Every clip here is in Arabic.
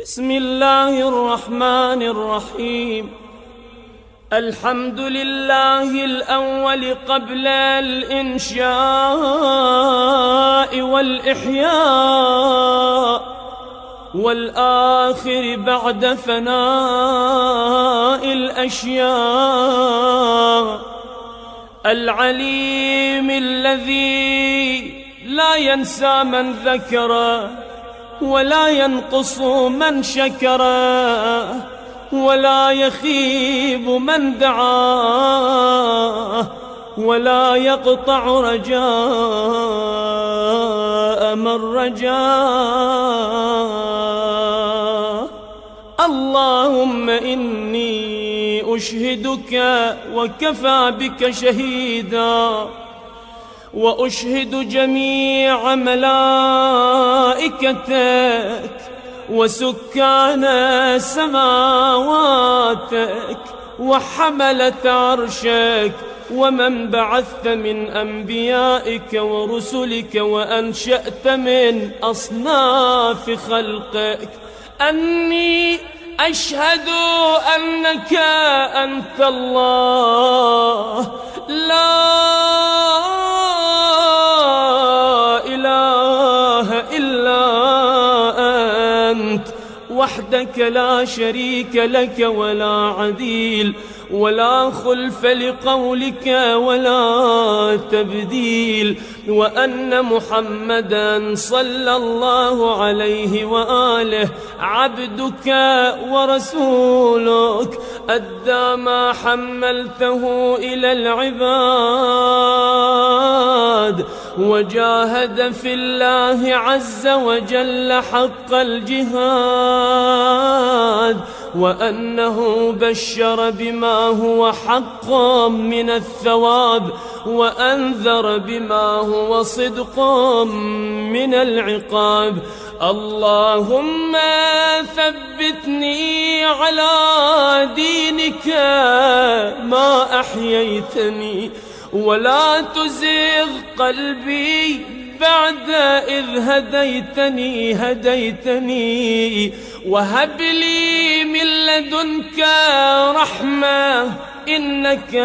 بسم الله الرحمن الرحيم. الحمد لله الأول قبل الإنشاء والإحياء، والآخر بعد فناء الأشياء، العليم الذي لا ينسى من ذكره ولا ينقص من شكره ولا يخيب من دعاه ولا يقطع رجاء من رجاه. اللهم إني أشهدك وكفى بك شهيدا، وأشهد جميع ملائكتك وسكان سماواتك وحملة عرشك ومن بعثت من أنبيائك ورسلك وأنشأت من أصناف خلقك، أني أشهد أنك أنت الله لا وحدك لا شريك لك ولا عديل ولا خلف لقولك ولا تبديل، وأن محمدًا صلى الله عليه وآله عبدك ورسولك، أدى ما حملته إلى العباد وجاهد في الله عز وجل حق الجهاد، وأنه بشر بما هو حق من الثواب وأنذر بما هو صدق من العقاب. اللهم ثبتني على دينك ما أحييتني، ولا تزغ قلبي بعد إذ هديتني، وهب لي من لدنك رحمة إنك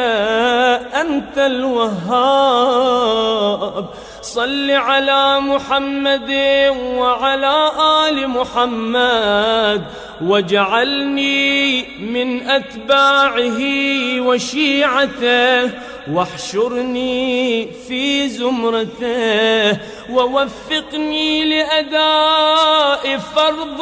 أنت الوهاب. صل على محمد وعلى آل محمد، واجعلني من أتباعه وشيعته، واحشرني في زمرته، ووفقني لأداء فرض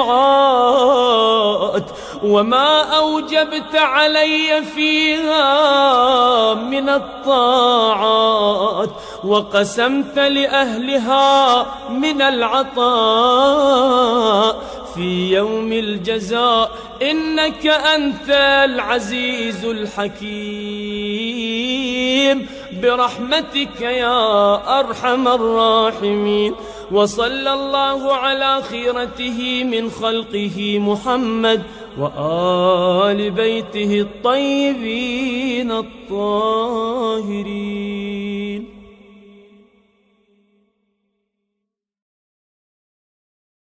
الجمعات وما أوجبت علي فيها من الطاعات، وقسمت لأهلها من العطاء في يوم الجزاء، إنك أنت العزيز الحكيم برحمتك يا أرحم الراحمين. وصلى الله على خيرته من خلقه محمد وآل بيته الطيبين الطاهرين.